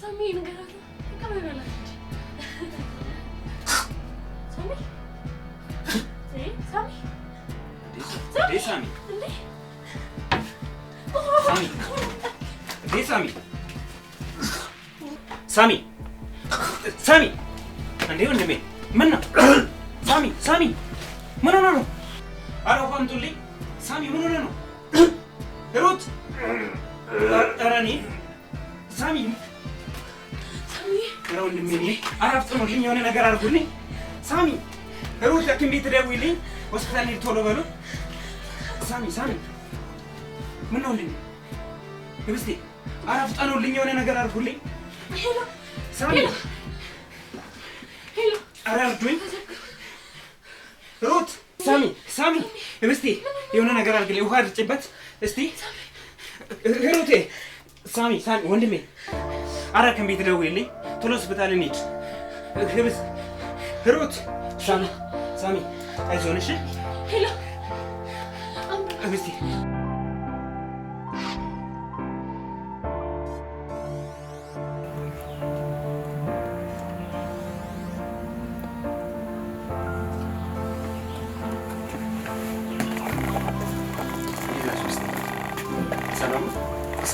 ሳሚ ንገራት ተቀበለላት እንጂ ሳሚ ሳሚ ሳሚ ሳሚ ሳሚ ሳሚ እንዴ ወንድሜ ምን ነው ሳሚ ምን ሆነ ነው? ኧረ ውሃ አምጡልኝ። ሳሚ ምን ሆነ ነው? ሩት ኧረ እኔ ሳሚ ኧረ ወንድሜ አራፍጥኑልኝ፣ የሆነ ነገር አድርጉልኝ። ሳሚ ሩት ሐኪም ቤት ደውይልኝ፣ ሆስፒታል ሂድ ቶሎ በሉ። ሳሚ ምን ነው ወንድሜ? ህብስቴ አራፍጥኑልኝ፣ የሆነ ነገር አድርጉልኝ። ሳሚ ኧረ እርዱኝ። ሩት ሳሚ ህብስቴ የሆነ ነገር አድርግልኝ፣ ውሃ አድርጭበት እስቲ። ሩቴ ሳሚ ወንድሜ ኧረ ሐኪም ቤት ደውይልኝ፣ ቶሎ ሆስፒታል እንሂድ። ህብስት ሩት ሳሚ አይዞን እሺ። ህብስቴ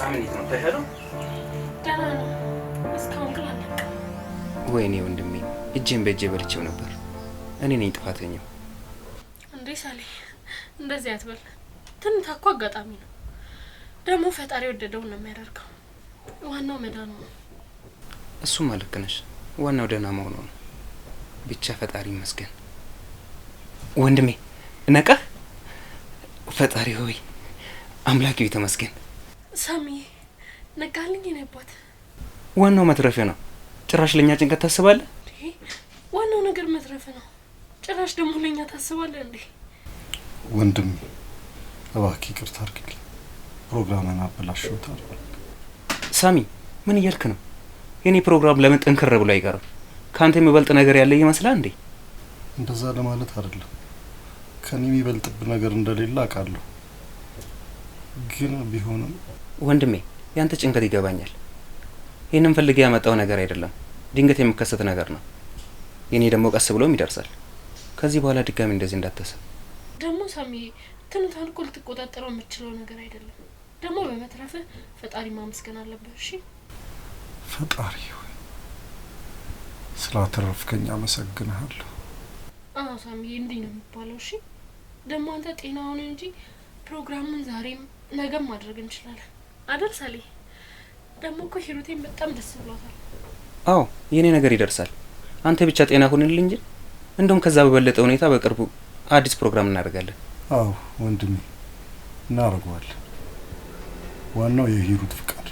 ሳምንት ነው ተሄደው ደህና ነው። እስካሁን ግን አለቀ። ወይኔ ወንድሜ እጄን በእጄ በልቼው ነበር። እኔ ነኝ ጥፋተኛው። እንዴ ሳሌ እንደዚህ አትበል። ትንታ እኮ አጋጣሚ ነው። ደግሞ ፈጣሪ ወደደው ነው የሚያደርገው። ዋናው መዳኑ ነው። እሱማ ልክ ነሽ። ዋናው ደህና መሆኑ ነው። ብቻ ፈጣሪ ይመስገን። ወንድሜ ነቃህ? ፈጣሪ ሆይ አምላኬ ተመስገን። ሳሚ ነቃልኝ ነበር። ዋናው መትረፍ ነው። ጭራሽ ለኛ ጭንቀት ታስባለህ? ዋናው ነገር መትረፍ ነው። ጭራሽ ደግሞ ለኛ ታስባለህ እንዴ? ወንድሜ እባክህ ይቅርታ አድርግልኝ። ፕሮግራምን አበላሽውታል። ሳሚ ምን እያልክ ነው? የኔ ፕሮግራም ለምን ጠንከር ብሎ አይቀርም? ካንተ የሚበልጥ ነገር ያለ ይመስላል እንዴ? እንደዛ ለማለት አይደለም። ከኔ የሚበልጥብ ነገር እንደሌለ አውቃለሁ። ግን ቢሆንም ወንድሜ ያንተ ጭንቀት ይገባኛል። ይሄንን ፈልጌ ያመጣው ነገር አይደለም፣ ድንገት የሚከሰት ነገር ነው። የኔ ደግሞ ቀስ ብሎም ይደርሳል። ከዚህ በኋላ ድጋሚ እንደዚህ እንዳታስብ። ደግሞ ሳሚ ትንታን እኮ ልትቆጣጠረው የምትችለው ነገር አይደለም። ደግሞ በመትረፍ ፈጣሪ ማመስገን አለበት። እሺ ፈጣሪ ሆይ ስላተረፍከኝ አመሰግንሃለሁ። አዎ ሳሚ እንዲህ ነው የሚባለው። እሺ ደግሞ አንተ ጤናውን እንጂ ፕሮግራሙን ዛሬም ነገም ማድረግ እንችላለን አይደል ሳሌ? ደግሞ እኮ ሂሩቴን በጣም ደስ ብሏታል። አዎ የኔ ነገር ይደርሳል። አንተ ብቻ ጤና ሁንልኝ እንጂ እንደውም ከዛ በበለጠ ሁኔታ በቅርቡ አዲስ ፕሮግራም እናደርጋለን። አዎ ወንድሜ እናደርገዋለን። ዋናው የሂሩት ፍቃድ።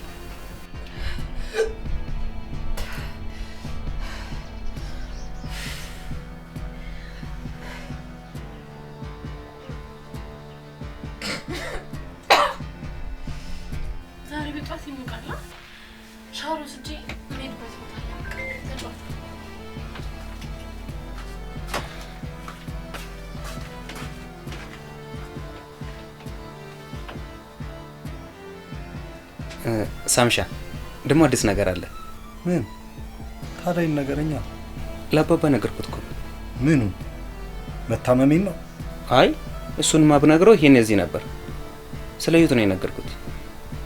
ዛሬ በጧት ይሞቃል። ሻወር ወስጄ መሄድበት ቦታ ተጫወት። ሳምሻ ደግሞ አዲስ ነገር አለ። ምን ታዲያ? ነገረኛ ለአባባ ነገርኩት እኮ። ምኑ? መታመሜን ነው? አይ እሱንማ ብነግረው ይሄን እዚህ ነበር። ስለ ህይወቱ ነው የነገርኩት።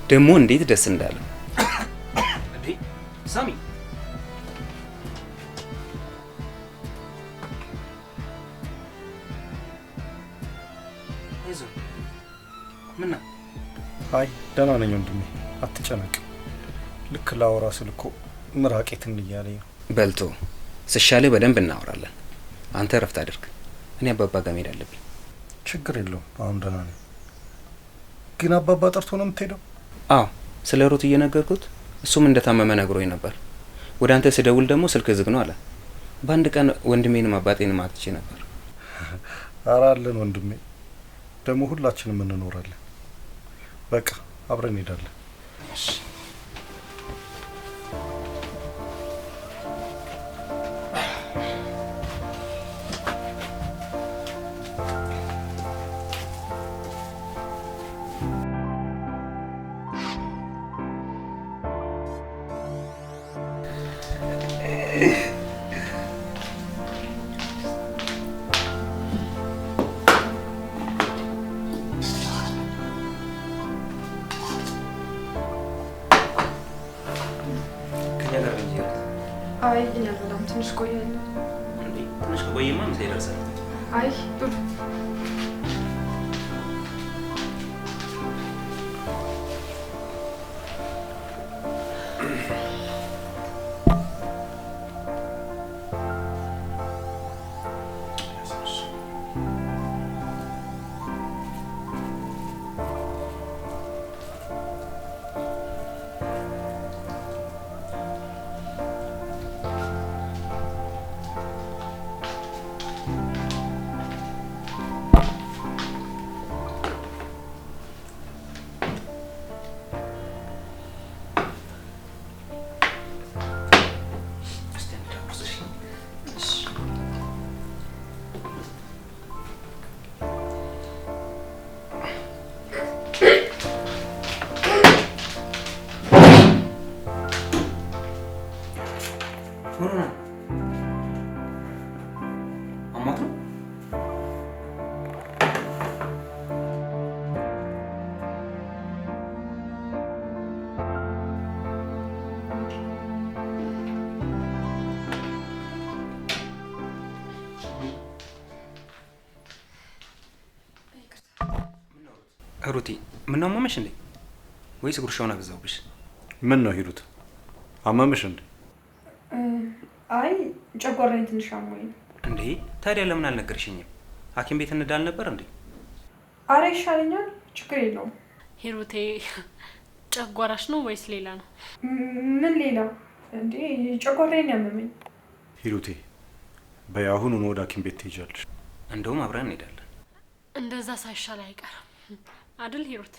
ደግሞ እንዴት ደስ እንዳለ እንዴ! ሳሚ አይዞህ። ምን ነው? አይ ደህና ነኝ ወንድሜ፣ አትጨነቅ። ልክ ላወራ ስል እኮ ምራቄትን እያለኝ ነው። በልቶ ስሻለ በደንብ እናወራለን። አንተ እረፍት አድርግ። እኔ አባባ ጋር መሄድ አለብኝ። ችግር የለውም፣ አሁን ደህና ነኝ። ግን አባባ ጠርቶ ነው የምትሄደው? አዎ ስለ ሩት እየነገርኩት እሱም እንደታመመ ነግሮኝ ነበር። ወደ አንተ ስደውል ደግሞ ስልክ ዝግ ነው አለ። በአንድ ቀን ወንድሜንም አባቴንም አጥቼ ነበር። አራለን ወንድሜ፣ ደግሞ ሁላችንም እንኖራለን። በቃ አብረን እንሄዳለን። እሺ አይ እኔ አልበላም። ትንሽ ቆያለሁ። እንዴ ትንሽ ቆይማ ምሳ ይደርሳል። አይ ጥሩ ሩቲ ምነው አመመሽ እንዴ? ወይስ ጉርሻውን አበዛውብሽ? ምን ነው ሂሩት አመመሽ እንዴ? አይ ጨጓራዬን ትንሽ አሞኝ። እንዴ ታዲያ ለምን አልነገርሽኝም? ሐኪም ቤት እንዳል ነበር እንዴ? አረ ይሻለኛል፣ ችግር የለውም። ሂሩቴ ጨጓራሽ ነው ወይስ ሌላ ነው? ምን ሌላ እንዴ? ጨጓራዬን ያመመኝ። ሂሩቴ በያሁኑን ወደ ሐኪም ቤት ትሄጃለሽ። እንደውም አብረን እንሄዳለን። እንደዛ ሳይሻል አይቀርም አይደል ሂሩት?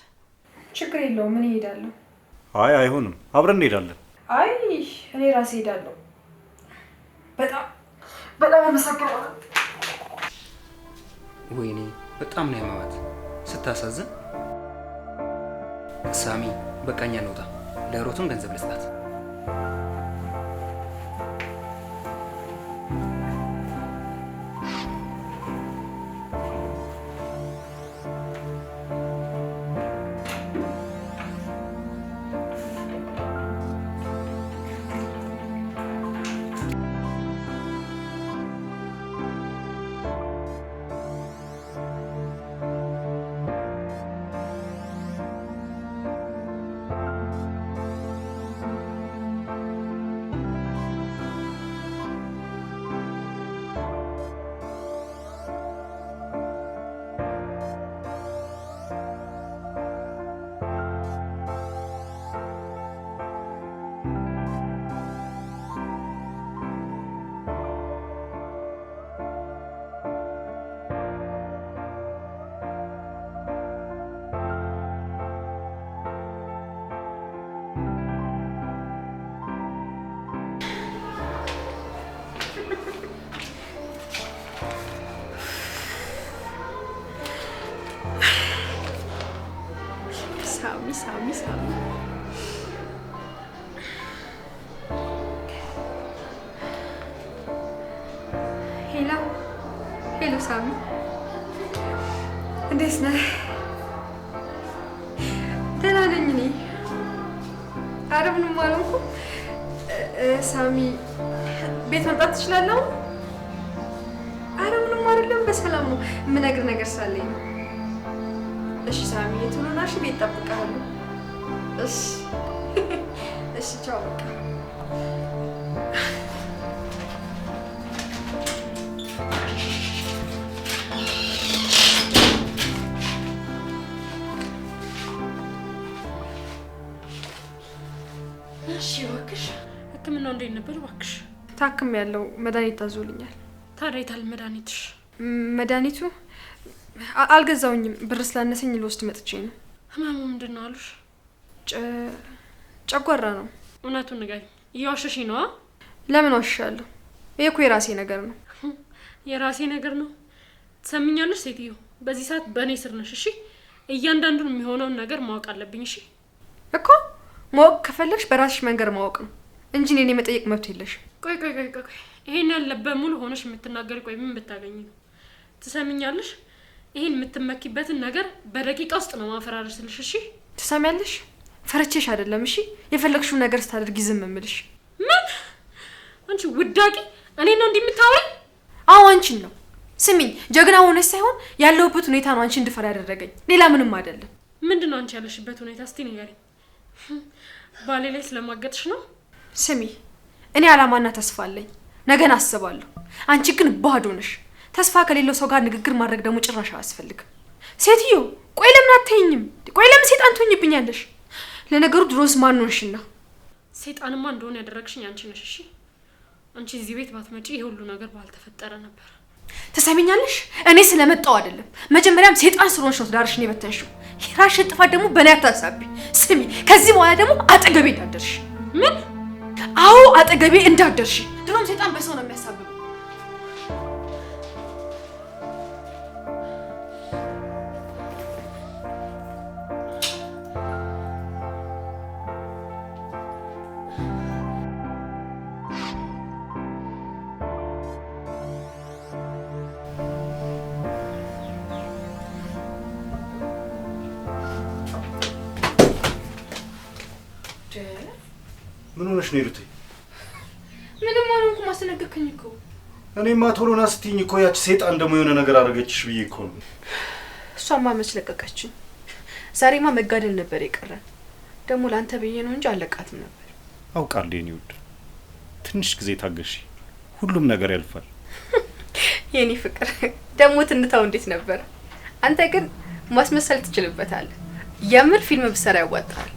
ችግር የለውም፣ ምን እሄዳለሁ። አይ አይሆንም፣ አብረን እንሄዳለን። አይ እኔ ራሴ እሄዳለሁ። በጣም አመሰግናለሁ። ወይኔ በጣም ነው ያመማት። ስታሳዝን። ሳሚ በቃኛ እንውጣ። ለሮቱን ገንዘብ ልስጣት። ሳሚ ሄሎ ሳሚ፣ እንዴት ነህ? ደህና ነኝ እኔ። ኧረ ምንም አልሆንኩም። ሳሚ ቤት መምጣት ትችላለህ? ኧረ ምንም አይደለም፣ በሰላም ነው። የምነግርህ ነገር ስላለኝ ነው። እሺ ሳሚ፣ የቱን ሆናሽ? ቤት እጠብቅሃለሁ። እሺ እሺ፣ ቻው በቃ። እሺ እባክሽ፣ ህክምናው እንዴት ነበር እባክሽ? ታክም ያለው መድኃኒት ታዞልኛል። ታዲያ የታል መድኃኒትሽ? መድኃኒቱ አልገዛውኝም፣ ብር ስላነሰኝ ልወስድ መጥቼ ነው። ህመሙ ምንድን ነው አሉሽ? ጨጓራ ነው። እውነቱን ንገሪኝ። እየዋሸሽ ነዋ? ለምን ዋሻለሁ? ይሄ እኮ የራሴ ነገር ነው። የራሴ ነገር ነው? ትሰሚኛለሽ ሴትዮ፣ በዚህ ሰዓት በእኔ ስር ነሽ። እሺ እያንዳንዱን የሚሆነውን ነገር ማወቅ አለብኝ። እሺ እኮ ማወቅ ከፈለግሽ በራስሽ መንገድ ማወቅ ነው። እንጂ እኔ መጠየቅ መብት የለሽ። ቆይ ይሄን ያለበ ሙሉ ሆነሽ የምትናገሪ ቆይ ምን ብታገኝ ነው? ትሰሚኛለሽ? ይሄን የምትመኪበትን ነገር በደቂቃ ውስጥ ነው ማፈራረስልሽ። እሺ ትሰሚያለሽ? ፈርቼሽ አይደለም እሺ የፈለግሽው ነገር ስታደርጊ ዝም እምልሽ። ምን አንቺ ውዳቂ እኔ ነው እንደምታወሪ? አዎ አንቺን ነው። ስሚኝ ጀግና ሆነሽ ሳይሆን ያለውበት ሁኔታ ነው አንቺ እንድፈራ ያደረገኝ ሌላ ምንም አይደለም። ምንድነው አንቺ ያለሽበት ሁኔታ? እስቲ ንገሪኝ። ባሌ ላይ ስለማገጥሽ ነው? ስሚ እኔ አላማና ተስፋ አለኝ። ነገን አስባለሁ። አንቺ ግን ባዶ ነሽ። ተስፋ ከሌለው ሰው ጋር ንግግር ማድረግ ደግሞ ጭራሽ አያስፈልግም። ሴትዮ ቆይ ለምን አትተኝም? ቆይ ለምን ሴጣን ትሆኝብኛለሽ? ለነገሩ ድሮስ ማን ሆንሽና? ሴጣንማ እንደሆነ ያደረግሽኝ አንቺ ነሽ። እሺ አንቺ እዚህ ቤት ባትመጪ ይሄ ሁሉ ነገር ባልተፈጠረ ነበር። ትሰሚኛለሽ? እኔ ስለመጣው አይደለም መጀመሪያም ሴጣን ስለሆንሽ ነው ትዳርሽን የበተንሽው። የራስሽን ጥፋት ደግሞ በእኔ አታሳቢ። ስሚ ከዚህ በኋላ ደግሞ አጠገቤ እንዳትደርሺ። ምን? አዎ አጠገቤ እንዳትደርሺ። ድሮም ሴጣን በሰው ነው የሚያሳብበው። ምን ሆነሽ ነው ሂሩቴ? ምንም አልሆንኩም። አስነገርከኝ እኮ። እኔማ ቶሎና ስትይኝ እኮ ያቺ ሴጣን ደግሞ የሆነ ነገር አደረገችሽ ብዬ እኮ ነው። እሷማ መች ለቀቀችኝ? ዛሬማ መጋደል ነበር የቀረን። ደግሞ ላንተ ብዬ ነው እንጂ አለቃትም ነበር። አውቃለሁ የኔ ውድ፣ ትንሽ ጊዜ ታገሺ፣ ሁሉም ነገር ያልፋል። የኔ ፍቅር ደግሞ ትንታው እንዴት ነበር? አንተ ግን ማስመሰል ትችልበታለህ። የምር ፊልም ብሰራ ያዋጣል።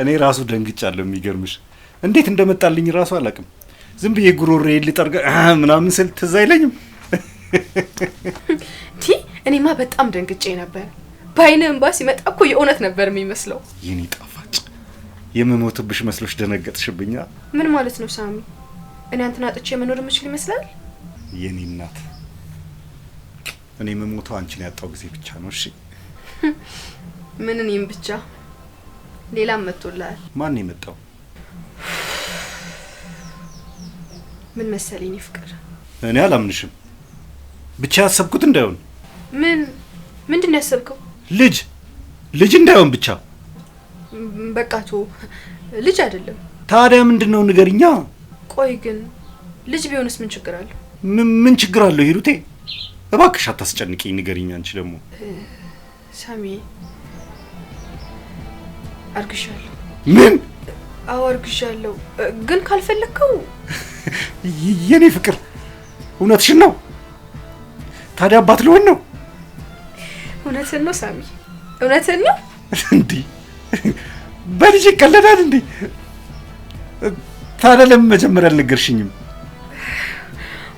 እኔ ራሱ ደንግጫለሁ። የሚገርምሽ እንዴት እንደመጣልኝ ራሱ አላውቅም። ዝም ብዬ ጉሮሬን ልጠርጋ ምናምን ስል ትዝ አይለኝም። እኔማ በጣም ደንግጬ ነበር። በአይነ እንባ ሲመጣ እኮ የእውነት ነበር የሚመስለው። የኔ ጣፋጭ የምሞትብሽ መስሎሽ ደነገጥሽብኛ? ምን ማለት ነው ሳሚ? እኔ አንተን አጥቼ መኖር የምችል ይመስላል? የኔ እናት እኔ የምሞተው አንቺን ያጣው ጊዜ ብቻ ነው። እሺ ምን እኔም ብቻ ሌላም መጥቶልሃል። ማን ነው የመጣው? ምን መሰለኝ ፍቅር፣ እኔ አላምንሽም። ብቻ ያሰብኩት እንዳይሆን። ምንድን ነው ያሰብከው? ልጅ እንዳይሆን ብቻ። በቃቱ ልጅ አይደለም። ታዲያ ምንድነው ንገሪኛ። ቆይ ግን ልጅ ቢሆንስ ምን ችግር አለው? ምን ችግር አለው ሂሩቴ? እባክሽ አታስጨንቂኝ፣ ንገሪኛ። አንቺ ደግሞ ሳሚ አርግሻለሁ። ምን? አዎ አርግሻለሁ። ግን ካልፈለከው የኔ ፍቅር እውነትሽን ነው? ታዲያ አባት ልሆን ነው? እውነትን ነው ሳሚ፣ እውነትን ነው። እንዴ በልጅ ይቀለዳል እንዴ? ታዲያ ለምን መጀመሪያ አልነገርሽኝም?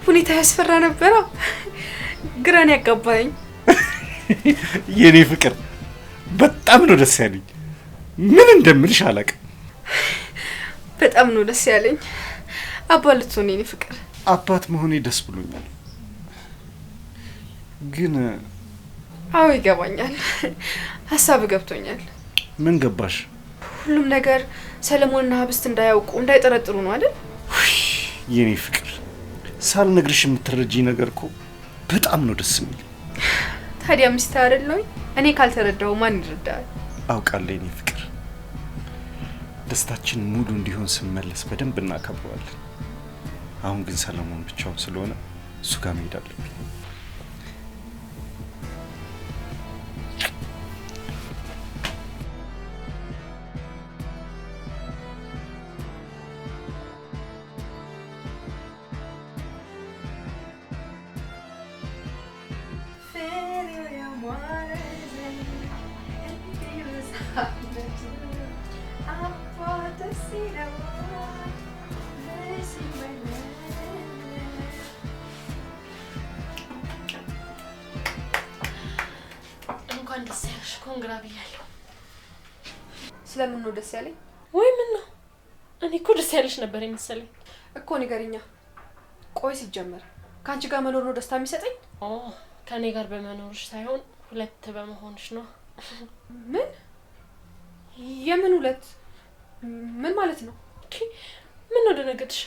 ሁኔታ ያስፈራ ነበራ፣ ግራን ያጋባኝ። የኔ ፍቅር በጣም ነው ደስ ያለኝ። ምን እንደምልሽ አላውቅም። በጣም ነው ደስ ያለኝ። አባት ልትሆን የኔ ፍቅር። አባት መሆኔ ደስ ብሎኛል። ግን አዎ ይገባኛል፣ ሀሳብ ገብቶኛል። ምን ገባሽ? ሁሉም ነገር ሰለሞንና ሀብስት እንዳያውቁ እንዳይጠረጥሩ ነው አይደል? የኔ ፍቅር ሳልነግርሽ የምትረጂኝ ነገር እኮ በጣም ነው ደስ የሚል። ታዲያ ሚስት አይደለሁኝ? እኔ ካልተረዳው ማን ይረዳል? አውቃለሁ የኔ ፍቅር። ደስታችን ሙሉ እንዲሆን ስመለስ በደንብ እናከብረዋለን። አሁን ግን ሰለሞን ብቻውን ስለሆነ እሱ ጋር መሄድ አለብኝ። እንኳን ደስ ያለሽ። ኮንግራ ብያለሁ። ስለምን ነው ደስ ያለኝ? ወይ ምን ነው? እኔ እኮ ደስ ያለሽ ነበር የመሰለኝ እኮ። ንገሪኛ። ቆይ ሲጀመር ከአንቺ ጋር መኖር ነው ደስታ የሚሰጠኝ? ከኔ ጋር በመኖርሽ ሳይሆን ሁለት በመሆንሽ ነው። ምን? የምን ሁለት? ምን ማለት ነው? ምን ነው ደነገጥሽ?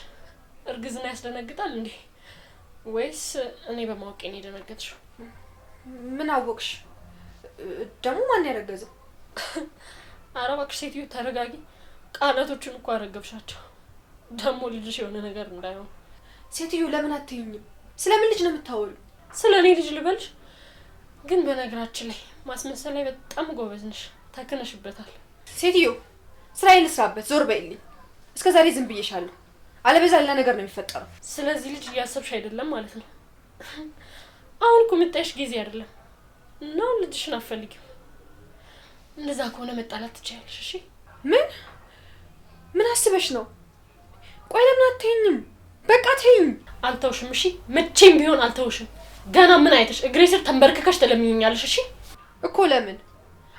እርግዝና ያስደነግጣል እንዴ? ወይስ እኔ በማወቄ ነው የደነገጥሽው? ምን አወቅሽ? ደግሞ ማን ያረገዘው? ኧረ እባክሽ ሴትዮ ተረጋጊ። ቃላቶቹን እኮ አረገብሻቸው። ደግሞ ልጅሽ የሆነ ነገር እንዳይሆን። ሴትዮ ለምን አትይኝም? ስለምን ልጅ ነው የምታወሪው? ስለ እኔ ልጅ ልበልሽ? ግን በነገራችን ላይ ማስመሰል ላይ በጣም ጎበዝ ነሽ። ተክነሽበታል። ሴትዮ ስራዬን ልስራበት። ዞር በይልኝ። እስከ ዛሬ ዝም ብዬሻለሁ። አለበዛ ሌላ ነገር ነው የሚፈጠረው። ስለዚህ ልጅ እያሰብሽ አይደለም ማለት ነው? አሁን እኮ የምታይሽ ጊዜ አይደለም ነው። ልጅሽን አትፈልጊም። እንደዛ ከሆነ መጣላት ትችያለሽ። እሺ ምን አስበሽ ነው? ቆይ ለምን አትይኝም? በቃ ተይኝ። አልተውሽም። እሺ መቼም ቢሆን አልተውሽም። ገና ምን አይተሽ እግሬ ስር ተንበርክከሽ ትለምኚኛለሽ? እሺ እኮ ለምን?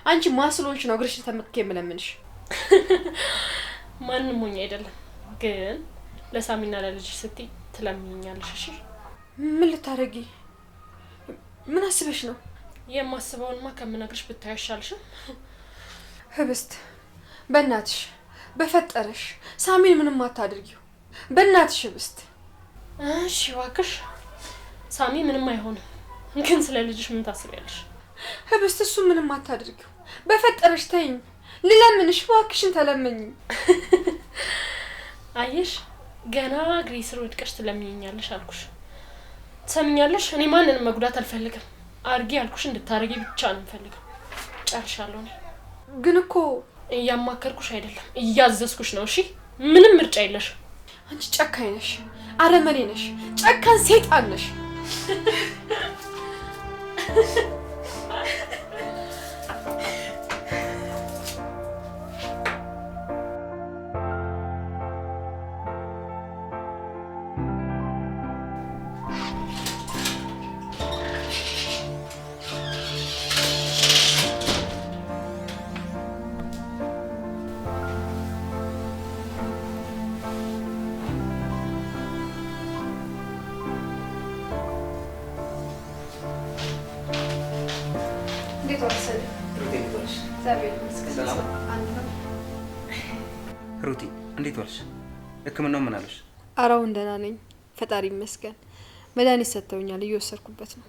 አንቺ ማስሎንሽ ነው እግርሽ ተመክኬ የምለምንሽ። ማንም ሆኜ አይደለም፣ ግን ለሳሚና ለልጅሽ ስትይ ትለምኚኛለሽ። እሺ ምን ልታረጊ? ምን አስበሽ ነው? የማስበውንማ ከምነግርሽ ብታይ አይሻልሽም? ህብስት በእናትሽ በፈጠረሽ ሳሚን ምንም አታድርጊው በእናትሽ ህብስት። እሺ እባክሽ ሳሚ ምንም አይሆንም፣ ግን ስለ ልጅሽ ምን ታስቢያለሽ? ህብስት እሱ ምንም አታድርጊው በፈጠረሽ ተይኝ። ልለምንሽ እባክሽን ተለምኝ። አየሽ ገና እግሬ ስር ወድቀሽ ትለምኚኛለሽ አልኩሽ። ትሰምኛለሽ? እኔ ማንንም መጉዳት አልፈልግም። አርጊ ያልኩሽ እንድታረጊ ብቻ ነው የምፈልገው። ጨርሻለሁ። እኔ ግን እኮ እያማከርኩሽ አይደለም እያዘዝኩሽ ነው። እሺ ምንም ምርጫ የለሽም። አንቺ ጨካኝ ነሽ፣ አረመኔ ነሽ፣ ጨካኝ ሴጣን ነሽ። ሩቲ እንዴት ዋልሽ? ህክምናው ምን አለሽ? አራውን ደህና ነኝ ፈጣሪ ይመስገን። መድኃኒት ሰጥተውኛል እየወሰድኩበት ነው።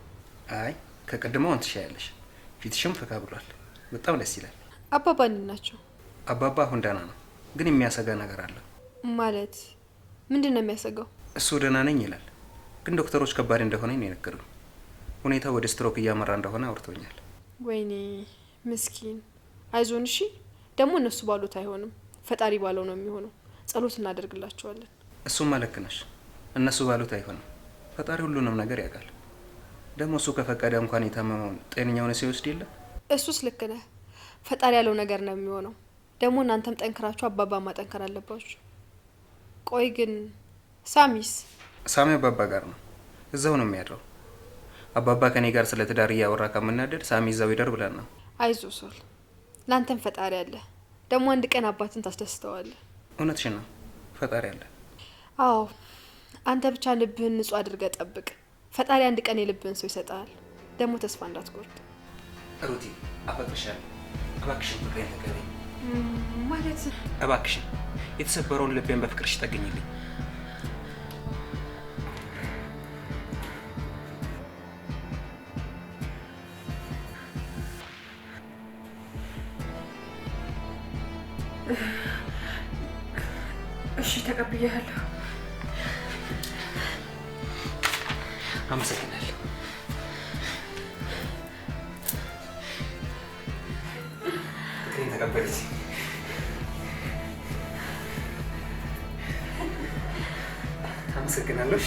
አይ ከቀድሞው አንተ ትሻያለሽ። ፊትሽም ፈካ ብሏል። በጣም ደስ ይላል። አባባ እንዴት ናቸው? አባባ አሁን ደህና ነው፣ ግን የሚያሰጋ ነገር አለ። ማለት ምንድን ነው የሚያሰጋው? እሱ ደህና ነኝ ይላል፣ ግን ዶክተሮች ከባድ እንደሆነ ነው የነገሩኝ። ሁኔታው ወደ ስትሮክ እያመራ እንደሆነ አውርቶኛል። ወይኔ ምስኪን። አይዞን እሺ። ደግሞ እነሱ ባሉት አይሆንም፣ ፈጣሪ ባለው ነው የሚሆነው። ጸሎት እናደርግላቸዋለን። እሱማ ልክ ነሽ። እነሱ ባሉት አይሆንም፣ ፈጣሪ ሁሉንም ነገር ያውቃል። ደግሞ እሱ ከፈቀደ እንኳን የታመመውን ጤነኛውን ሲወስድ የለ። እሱስ ልክ ነህ። ፈጣሪ ያለው ነገር ነው የሚሆነው። ደግሞ እናንተም ጠንክራችሁ አባባ ማጠንከር አለባችሁ። ቆይ ግን ሳሚስ? ሳሚ አባባ ጋር ነው፣ እዛው ነው የሚያድረው። አባባ ከኔ ጋር ስለ ትዳር እያወራ ከምናደድ ሳሚ እዛው ይደር ብለን ነው። አይዞ ሶል፣ ላንተም ፈጣሪ አለ። ደግሞ አንድ ቀን አባትን ታስደስተዋለህ። እውነትሽን ነው፣ ፈጣሪ አለ። አዎ፣ አንተ ብቻ ልብህን ንጹህ አድርገህ ጠብቅ። ፈጣሪ አንድ ቀን የልብህን ሰው ይሰጣል። ደግሞ ተስፋ እንዳትቆርጥ። ሩቲ አፈቅርሻለሁ። እባክሽን ፍቅሬን ተቀበይኝ። ማለት እባክሽን የተሰበረውን ልቤን በፍቅርሽ ጠግኝልኝ። እሺ ተቀብያለሁ። አመሰግናለሁ። ፍቅሬን ተቀበለች። አመሰግናለሁ።